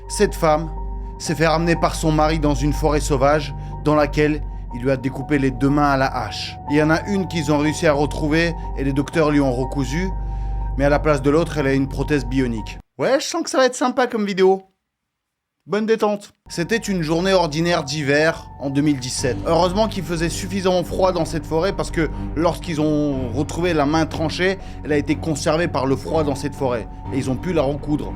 Cette femme s'est fait ramener par son mari dans une forêt sauvage dans laquelle il lui a découpé les 2 mains à la hache. Il y en a une qu'ils ont réussi à retrouver et les docteurs lui ont recousu, mais à la place de l'autre, elle a une prothèse bionique. Ouais, je sens que ça va être sympa comme vidéo. Bonne détente. C'était une journée ordinaire d'hiver en 2017. Heureusement qu'il faisait suffisamment froid dans cette forêt parce que lorsqu'ils ont retrouvé la main tranchée, elle a été conservée par le froid dans cette forêt et ils ont pu la recoudre.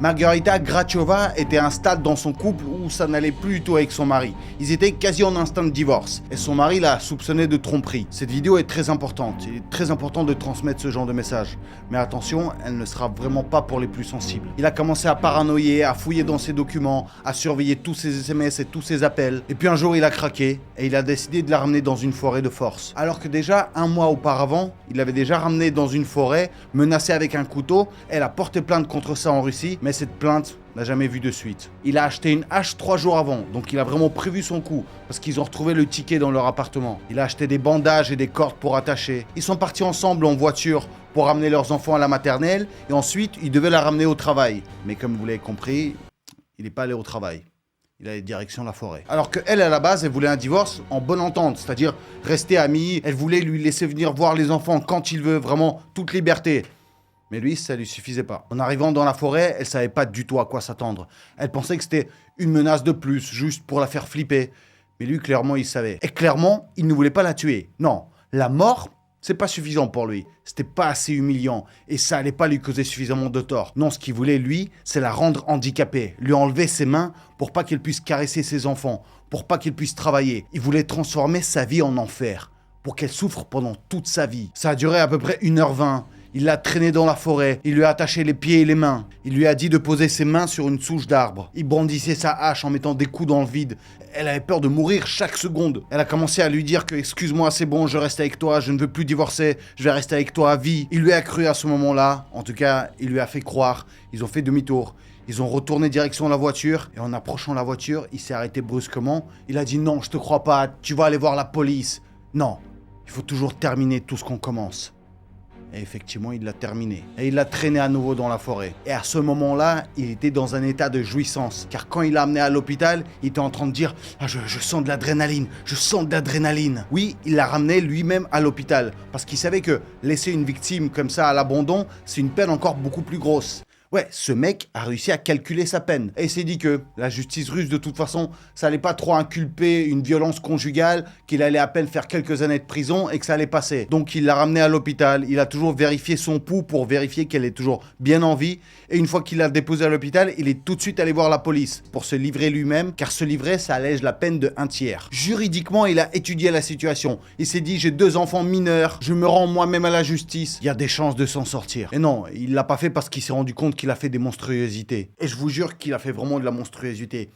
Margarita Grachova était à un stade dans son couple où ça n'allait plus du tout avec son mari. Ils étaient quasi en instant de divorce et son mari l'a soupçonné de tromperie. Cette vidéo est très importante. Il est très important de transmettre ce genre de message. Mais attention, elle ne sera vraiment pas pour les plus sensibles. Il a commencé à paranoïer, à fouiller dans ses documents, à surveiller tous ses SMS et tous ses appels. Et puis un jour, il a craqué et il a décidé de la ramener dans une forêt de force. Alors que déjà, 1 mois auparavant, il l'avait déjà ramenée dans une forêt, menacée avec un couteau. Elle a porté plainte contre ça en Russie, mais cette plainte n'a jamais vu de suite. Il a acheté une hache 3 jours avant, donc il a vraiment prévu son coup, parce qu'ils ont retrouvé le ticket dans leur appartement. Il a acheté des bandages et des cordes pour attacher. Ils sont partis ensemble en voiture pour ramener leurs enfants à la maternelle, et ensuite, ils devaient la ramener au travail. Mais comme vous l'avez compris, il n'est pas allé au travail. Il allait direction la forêt. Alors qu'elle, à la base, elle voulait un divorce en bonne entente, c'est-à-dire rester amis. Elle voulait lui laisser venir voir les enfants quand il veut, vraiment toute liberté. Mais lui, ça lui suffisait pas. En arrivant dans la forêt, elle savait pas du tout à quoi s'attendre. Elle pensait que c'était une menace de plus, juste pour la faire flipper. Mais lui, clairement, il savait. Et clairement, il ne voulait pas la tuer. Non, la mort, c'est pas suffisant pour lui. C'était pas assez humiliant. Et ça allait pas lui causer suffisamment de tort. Non, ce qu'il voulait, lui, c'est la rendre handicapée. Lui enlever ses mains pour pas qu'elle puisse caresser ses enfants. Pour pas qu'il puisse travailler. Il voulait transformer sa vie en enfer. Pour qu'elle souffre pendant toute sa vie. Ça a duré à peu près 1h20. Il l'a traîné dans la forêt, il lui a attaché les pieds et les mains. Il lui a dit de poser ses mains sur une souche d'arbre. Il brandissait sa hache en mettant des coups dans le vide. Elle avait peur de mourir chaque seconde. Elle a commencé à lui dire que « Excuse-moi, c'est bon, je reste avec toi, je ne veux plus divorcer, je vais rester avec toi à vie. » Il lui a cru à ce moment-là, en tout cas, il lui a fait croire. Ils ont fait demi-tour. Ils ont retourné direction la voiture, et en approchant la voiture, il s'est arrêté brusquement. Il a dit « Non, je te crois pas, tu vas aller voir la police. » Non, il faut toujours terminer tout ce qu'on commence. Et effectivement, il l'a terminé. Et il l'a traîné à nouveau dans la forêt. Et à ce moment-là, il était dans un état de jouissance. Car quand il l'a amené à l'hôpital, il était en train de dire « Ah, je sens de l'adrénaline, je sens de l'adrénaline ». Oui, il l'a ramené lui-même à l'hôpital. Parce qu'il savait que laisser une victime comme ça à l'abandon, c'est une peine encore beaucoup plus grosse. Ouais, ce mec a réussi à calculer sa peine. Et il s'est dit que la justice russe, de toute façon, ça allait pas trop inculper une violence conjugale, qu'il allait à peine faire quelques années de prison et que ça allait passer. Donc il l'a ramené à l'hôpital, il a toujours vérifié son pouls pour vérifier qu'elle est toujours bien en vie. Et une fois qu'il l'a déposée à l'hôpital, il est tout de suite allé voir la police pour se livrer lui-même, car se livrer, ça allège la peine de 1/3. Juridiquement, il a étudié la situation. Il s'est dit, j'ai 2 enfants mineurs, je me rends moi-même à la justice, il y a des chances de s'en sortir. Et non, il l'a pas fait parce qu'il s'est rendu compte qu'il a fait des monstruosités. Et je vous jure qu'il a fait vraiment de la monstruosité.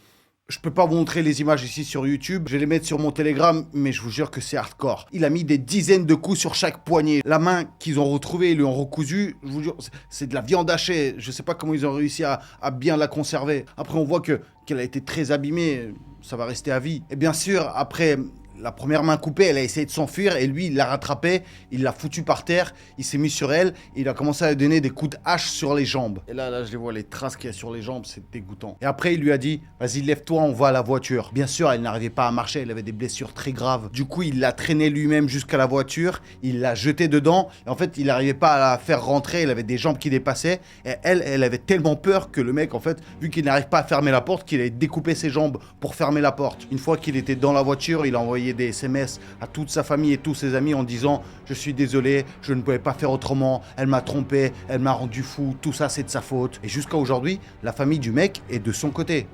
Je peux pas vous montrer les images ici sur YouTube, je vais les mettre sur mon Telegram, mais je vous jure que c'est hardcore. Il a mis des dizaines de coups sur chaque poignet. La main qu'ils ont retrouvée, ils lui ont recousu, je vous jure, c'est de la viande hachée. Je sais pas comment ils ont réussi à bien la conserver. Après, on voit qu'elle a été très abîmée, ça va rester à vie. Et bien sûr, après la première main coupée, elle a essayé de s'enfuir et lui, il l'a rattrapée, il l'a foutue par terre, il s'est mis sur elle et il a commencé à lui donner des coups de hache sur les jambes. Et là, je les vois, les traces qu'il y a sur les jambes, c'est dégoûtant. Et après, il lui a dit, vas-y, lève-toi, on va à la voiture. Bien sûr, elle n'arrivait pas à marcher, elle avait des blessures très graves. Du coup, il l'a traînée lui-même jusqu'à la voiture, il l'a jetée dedans. Et en fait, il n'arrivait pas à la faire rentrer, elle avait des jambes qui dépassaient. Et elle avait tellement peur que le mec, en fait, vu qu'il n'arrive pas à fermer la porte, qu'il avait découpé ses jambes pour fermer la porte. Une fois qu'il était dans la voiture, il a envoyé des SMS à toute sa famille et tous ses amis en disant « Je suis désolé, je ne pouvais pas faire autrement, elle m'a trompé, elle m'a rendu fou, tout ça c'est de sa faute. » Et jusqu'à aujourd'hui, la famille du mec est de son côté.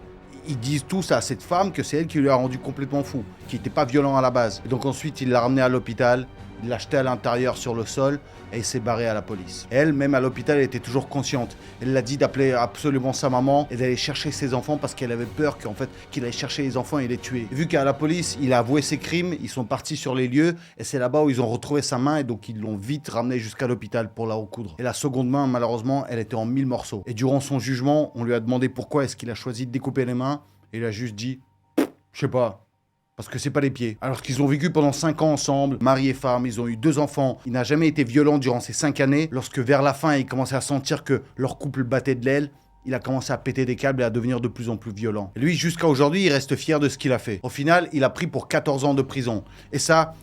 Ils disent tous à cette femme que c'est elle qui lui a rendu complètement fou, qui n'était pas violent à la base. Et donc ensuite, il l'a ramené à l'hôpital, il l'a jeté à l'intérieur sur le sol et il s'est barré à la police. Et elle, même à l'hôpital, elle était toujours consciente. Elle l'a dit d'appeler absolument sa maman et d'aller chercher ses enfants parce qu'elle avait peur qu'il aille chercher les enfants et les tuer. Et vu qu'à la police, il a avoué ses crimes, ils sont partis sur les lieux et c'est là-bas où ils ont retrouvé sa main et donc ils l'ont vite ramené jusqu'à l'hôpital pour la recoudre. Et la seconde main, malheureusement, elle était en 1000 morceaux. Et durant son jugement, on lui a demandé pourquoi est-ce qu'il a choisi de découper les mains et il a juste dit « Je sais pas, Parce que c'est pas les pieds. Alors qu'ils ont vécu pendant 5 ans ensemble, mari et femme, ils ont eu 2 enfants. Il n'a jamais été violent durant ces 5 années. Lorsque vers la fin, il commençait à sentir que leur couple battait de l'aile, il a commencé à péter des câbles et à devenir de plus en plus violent. Et lui, jusqu'à aujourd'hui, il reste fier de ce qu'il a fait. Au final, il a pris pour 14 ans de prison. Et ça,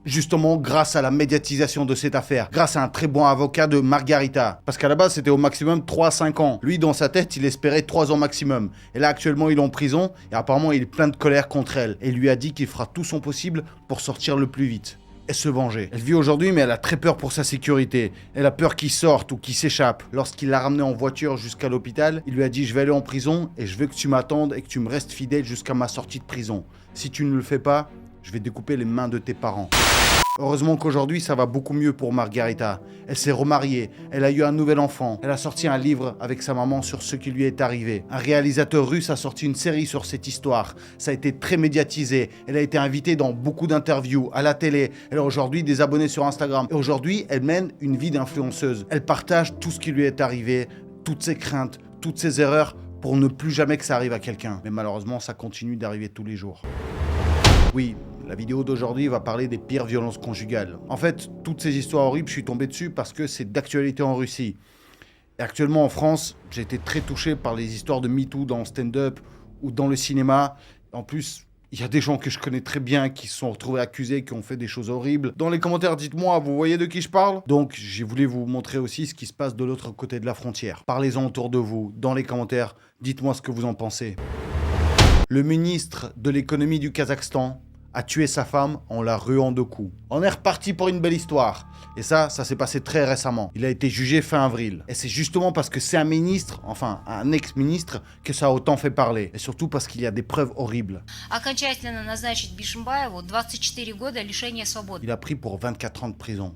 justement, grâce à la médiatisation de cette affaire. Grâce à un très bon avocat de Margarita. Parce qu'à la base, c'était au maximum 3 à 5 ans. Lui, dans sa tête, il espérait 3 ans maximum. Et là, actuellement, il est en prison. Et apparemment, il est plein de colère contre elle. Et il lui a dit qu'il fera tout son possible pour sortir le plus vite. Et se venger. Elle vit aujourd'hui, mais elle a très peur pour sa sécurité. Elle a peur qu'il sorte ou qu'il s'échappe. Lorsqu'il l'a ramené en voiture jusqu'à l'hôpital, il lui a dit « Je vais aller en prison et je veux que tu m'attendes et que tu me restes fidèle jusqu'à ma sortie de prison. Si tu ne le fais pas, je vais découper les mains de tes parents. » Heureusement qu'aujourd'hui, ça va beaucoup mieux pour Margarita. Elle s'est remariée, elle a eu un nouvel enfant. Elle a sorti un livre avec sa maman sur ce qui lui est arrivé. Un réalisateur russe a sorti une série sur cette histoire. Ça a été très médiatisé. Elle a été invitée dans beaucoup d'interviews, à la télé. Elle a aujourd'hui des abonnés sur Instagram. Et aujourd'hui, elle mène une vie d'influenceuse. Elle partage tout ce qui lui est arrivé, toutes ses craintes, toutes ses erreurs, pour ne plus jamais que ça arrive à quelqu'un. Mais malheureusement, ça continue d'arriver tous les jours. Oui, la vidéo d'aujourd'hui va parler des pires violences conjugales. En fait, toutes ces histoires horribles, je suis tombé dessus parce que c'est d'actualité en Russie. Et actuellement en France, j'ai été très touché par les histoires de MeToo dans le stand-up ou dans le cinéma. En plus, il y a des gens que je connais très bien qui se sont retrouvés accusés, qui ont fait des choses horribles. Dans les commentaires, dites-moi, vous voyez de qui je parle? Donc, j'ai voulu vous montrer aussi ce qui se passe de l'autre côté de la frontière. Parlez-en autour de vous, dans les commentaires, dites-moi ce que vous en pensez. Le ministre de l'économie du Kazakhstan a tué sa femme en la ruant de coups. On est reparti pour une belle histoire. Et ça s'est passé très récemment. Il a été jugé fin avril. Et c'est justement parce que c'est un ministre, enfin un ex-ministre, que ça a autant fait parler. Et surtout parce qu'il y a des preuves horribles. Il a pris pour 24 ans de prison.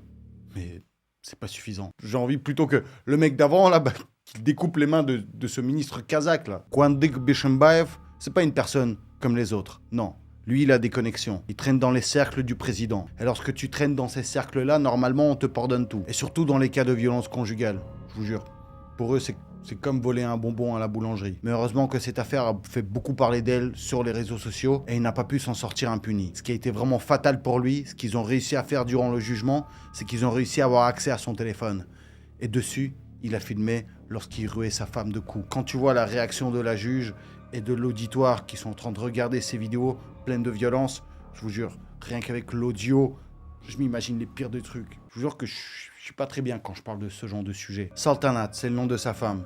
Mais c'est pas suffisant. J'ai envie plutôt que le mec d'avant, là, qu'il découpe les mains de ce ministre kazakh, là. Kwandik Bishimbaev, c'est pas une personne comme les autres. Non. Lui, il a des connexions. Il traîne dans les cercles du président. Et lorsque tu traînes dans ces cercles-là, normalement, on te pardonne tout. Et surtout dans les cas de violence conjugale. Je vous jure. Pour eux, c'est comme voler un bonbon à la boulangerie. Mais heureusement que cette affaire a fait beaucoup parler d'elle sur les réseaux sociaux et il n'a pas pu s'en sortir impuni. Ce qui a été vraiment fatal pour lui, ce qu'ils ont réussi à faire durant le jugement, c'est qu'ils ont réussi à avoir accès à son téléphone. Et dessus, il a filmé lorsqu'il ruait sa femme de coups. Quand tu vois la réaction de la juge et de l'auditoire qui sont en train de regarder ces vidéos pleines de violence, je vous jure, rien qu'avec l'audio, je m'imagine les pires des trucs. Je vous jure que je suis pas très bien quand je parle de ce genre de sujet. Saltanat, c'est le nom de sa femme.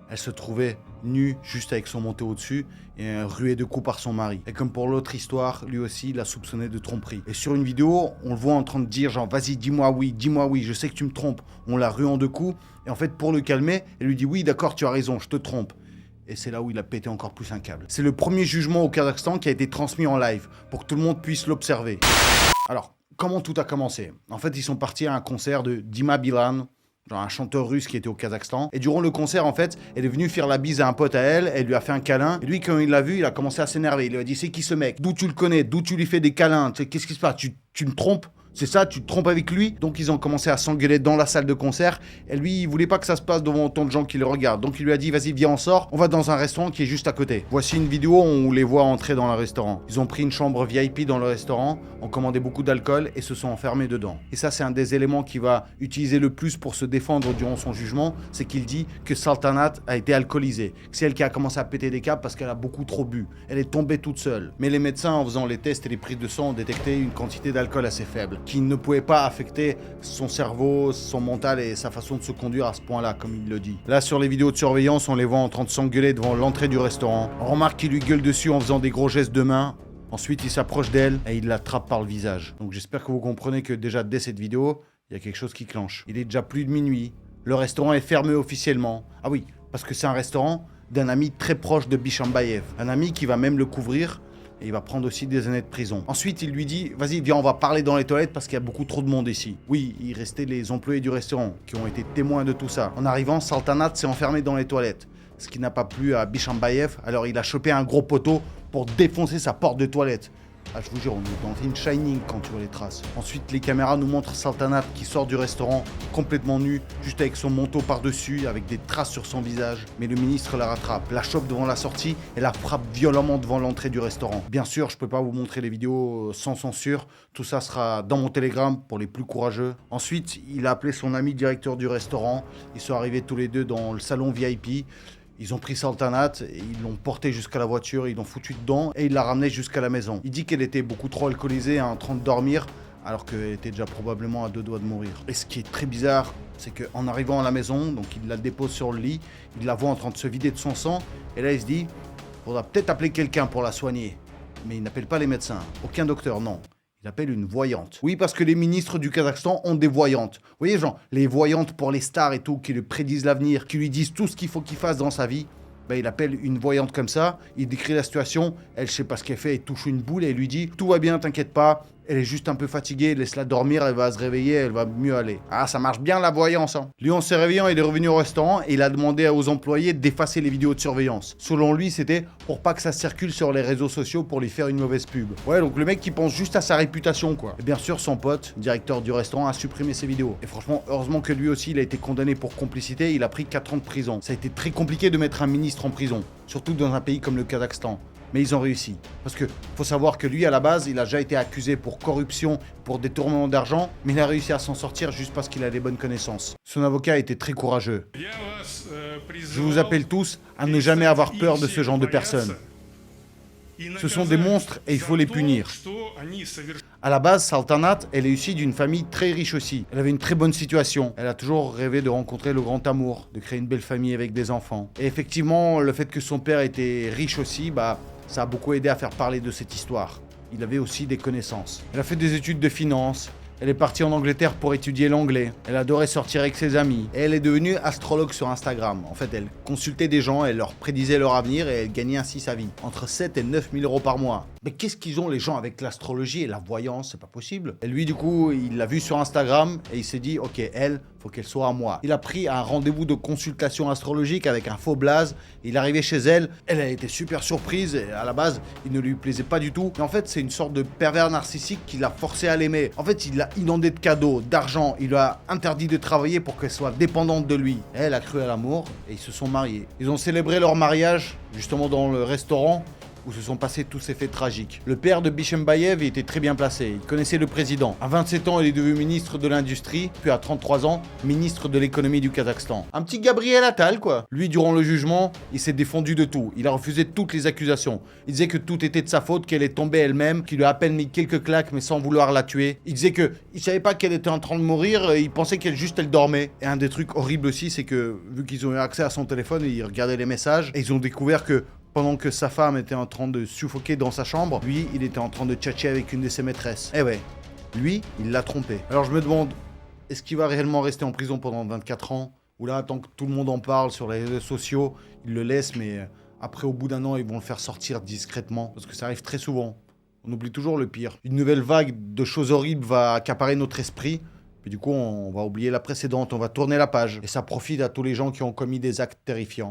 Elle se trouvait nue, juste avec son manteau au-dessus, et ruée de coups par son mari. Et comme pour l'autre histoire, lui aussi, il l'a soupçonné de tromperie. Et sur une vidéo, on le voit en train de dire genre, vas-y, dis-moi oui, je sais que tu me trompes. On l'a rué en 2 coups, et en fait, pour le calmer, elle lui dit, oui, d'accord, tu as raison, je te trompe. Et c'est là où il a pété encore plus un câble. C'est le premier jugement au Kazakhstan qui a été transmis en live, pour que tout le monde puisse l'observer. Alors, comment tout a commencé? En fait, ils sont partis à un concert de Dima Bilan, genre un chanteur russe qui était au Kazakhstan. Et durant le concert, en fait, elle est venue faire la bise à un pote à elle, elle lui a fait un câlin. Et lui, quand il l'a vu, il a commencé à s'énerver. Il lui a dit, c'est qui ce mec? D'où tu le connais? D'où tu lui fais des câlins? Qu'est-ce qui se passe? Tu me trompes? C'est ça, tu te trompes avec lui? Donc ils ont commencé à s'engueuler dans la salle de concert. Et lui, il voulait pas que ça se passe devant autant de gens qui le regardent. Donc il lui a dit, vas-y, viens, on sort. On va dans un restaurant qui est juste à côté. Voici une vidéo où on les voit entrer dans le restaurant. Ils ont pris une chambre VIP dans le restaurant, ont commandé beaucoup d'alcool et se sont enfermés dedans. Et ça, c'est un des éléments qu'il va utiliser le plus pour se défendre durant son jugement. C'est qu'il dit que Saltanat a été alcoolisée. C'est elle qui a commencé à péter des câbles parce qu'elle a beaucoup trop bu. Elle est tombée toute seule. Mais les médecins, en faisant les tests et les prises de sang, ont détecté une quantité d'alcool assez faible, qui ne pouvait pas affecter son cerveau, son mental et sa façon de se conduire à ce point-là, comme il le dit. Là, sur les vidéos de surveillance, on les voit en train de s'engueuler devant l'entrée du restaurant. On remarque qu'il lui gueule dessus en faisant des gros gestes de main. Ensuite, il s'approche d'elle et il l'attrape par le visage. Donc j'espère que vous comprenez que déjà dès cette vidéo, il y a quelque chose qui clenche. Il est déjà plus de minuit. Le restaurant est fermé officiellement. Ah oui, parce que c'est un restaurant d'un ami très proche de Bishimbaev. Un ami qui va même le couvrir. Et il va prendre aussi des années de prison. Ensuite, il lui dit, vas-y, viens, on va parler dans les toilettes parce qu'il y a beaucoup trop de monde ici. Oui, il restait les employés du restaurant qui ont été témoins de tout ça. En arrivant, Saltanat s'est enfermé dans les toilettes. Ce qui n'a pas plu à Bishimbaev, alors il a chopé un gros poteau pour défoncer sa porte de toilette. Ah, je vous jure, on est dans le film Shining quand tu vois les traces. Ensuite, les caméras nous montrent Saltanat qui sort du restaurant, complètement nu, juste avec son manteau par-dessus, avec des traces sur son visage. Mais le ministre la rattrape, la chope devant la sortie et la frappe violemment devant l'entrée du restaurant. Bien sûr, je peux pas vous montrer les vidéos sans censure. Tout ça sera dans mon Telegram pour les plus courageux. Ensuite, il a appelé son ami directeur du restaurant. Ils sont arrivés tous les deux dans le salon VIP. Ils ont pris Saltanat, et ils l'ont portée jusqu'à la voiture, ils l'ont foutue dedans et ils la ramenée jusqu'à la maison. Il dit qu'elle était beaucoup trop alcoolisée, en train de dormir, alors qu'elle était déjà probablement à 2 doigts de mourir. Et ce qui est très bizarre, c'est qu'en arrivant à la maison, donc il la dépose sur le lit, il la voit en train de se vider de son sang, et là il se dit, faudra peut-être appeler quelqu'un pour la soigner. Mais il n'appelle pas les médecins, aucun docteur, non. Il appelle une voyante. Oui, parce que les ministres du Kazakhstan ont des voyantes. Vous voyez, genre, les voyantes pour les stars et tout, qui lui prédisent l'avenir, qui lui disent tout ce qu'il faut qu'il fasse dans sa vie. Ben, il appelle une voyante comme ça, il décrit la situation, elle sait pas ce qu'elle fait, elle touche une boule et elle lui dit « Tout va bien, t'inquiète pas, elle est juste un peu fatiguée, laisse-la dormir, elle va se réveiller, elle va mieux aller. » Ah, ça marche bien la voyance, hein. Lui, en se réveillant, il est revenu au restaurant et il a demandé aux employés d'effacer les vidéos de surveillance. Selon lui, c'était pour pas que ça circule sur les réseaux sociaux pour lui faire une mauvaise pub. Ouais, donc le mec qui pense juste à sa réputation, quoi. Et bien sûr, son pote, directeur du restaurant, a supprimé ses vidéos. Et franchement, heureusement que lui aussi, il a été condamné pour complicité, il a pris 4 ans de prison. Ça a été très compliqué de mettre un ministre en prison, surtout dans un pays comme le Kazakhstan. Mais ils ont réussi. Parce que faut savoir que lui, à la base, il a déjà été accusé pour corruption, pour détournement d'argent, mais il a réussi à s'en sortir juste parce qu'il a des bonnes connaissances. Son avocat était très courageux. Je vous appelle tous à ne jamais avoir peur de ce genre de personnes. Ce sont des monstres et il faut les punir. À la base, Saltanat, elle est issue d'une famille très riche aussi. Elle avait une très bonne situation. Elle a toujours rêvé de rencontrer le grand amour, de créer une belle famille avec des enfants. Et effectivement, le fait que son père était riche aussi, ça a beaucoup aidé à faire parler de cette histoire. Il avait aussi des connaissances. Elle a fait des études de finance. Elle est partie en Angleterre pour étudier l'anglais. Elle adorait sortir avec ses amis. Et elle est devenue astrologue sur Instagram. En fait, elle consultait des gens, elle leur prédisait leur avenir et elle gagnait ainsi sa vie. Entre 7 et 9 000 euros par mois. Mais qu'est-ce qu'ils ont les gens avec l'astrologie et la voyance? C'est pas possible. Et lui, du coup, il l'a vue sur Instagram et il s'est dit, ok, elle, faut qu'elle soit à moi. Il a pris un rendez-vous de consultation astrologique avec un faux blaze. Il est arrivé chez elle. Elle a été super surprise. Et à la base, il ne lui plaisait pas du tout. Mais en fait, c'est une sorte de pervers narcissique qui l'a forcé à l'aimer. En fait, il l'a inondé de cadeaux, d'argent. Il lui a interdit de travailler pour qu'elle soit dépendante de lui. Elle a cru à l'amour et ils se sont mariés. Ils ont célébré leur mariage, justement dans le restaurant où se sont passés tous ces faits tragiques. Le père de Bishembayev était très bien placé, il connaissait le président. À 27 ans, il est devenu ministre de l'Industrie, puis à 33 ans, ministre de l'économie du Kazakhstan. Un petit Gabriel Attal, quoi. Lui, durant le jugement, il s'est défendu de tout. Il a refusé toutes les accusations. Il disait que tout était de sa faute, qu'elle est tombée elle-même, qu'il lui a à peine mis quelques claques, mais sans vouloir la tuer. Il disait que il savait pas qu'elle était en train de mourir, il pensait qu'elle dormait. Et un des trucs horribles aussi, c'est que, vu qu'ils ont eu accès à son téléphone, ils regardaient les messages, et ils ont découvert que pendant que sa femme était en train de suffoquer dans sa chambre, lui, il était en train de tchatcher avec une de ses maîtresses. Eh ouais, lui, il l'a trompée. Alors je me demande, est-ce qu'il va réellement rester en prison pendant 24 ans? Ou là, tant que tout le monde en parle sur les réseaux sociaux, ils le laissent, mais après, au bout d'un an, ils vont le faire sortir discrètement. Parce que ça arrive très souvent. On oublie toujours le pire. Une nouvelle vague de choses horribles va accaparer notre esprit. Puis du coup, on va oublier la précédente, on va tourner la page. Et ça profite à tous les gens qui ont commis des actes terrifiants.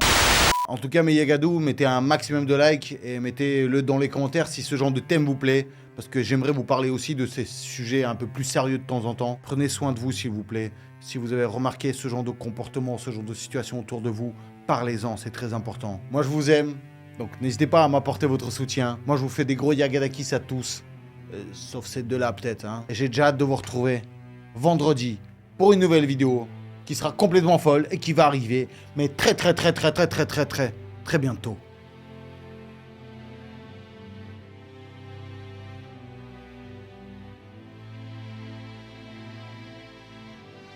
En tout cas, mes Yagadou, mettez un maximum de likes et mettez-le dans les commentaires si ce genre de thème vous plaît. Parce que j'aimerais vous parler aussi de ces sujets un peu plus sérieux de temps en temps. Prenez soin de vous, s'il vous plaît. Si vous avez remarqué ce genre de comportement, ce genre de situation autour de vous, parlez-en, c'est très important. Moi, je vous aime, donc n'hésitez pas à m'apporter votre soutien. Moi, je vous fais des gros Yagadakis à tous. Sauf ces deux-là, peut-être. Hein. Et j'ai déjà hâte de vous retrouver vendredi pour une nouvelle vidéo qui sera complètement folle et qui va arriver, mais très bientôt.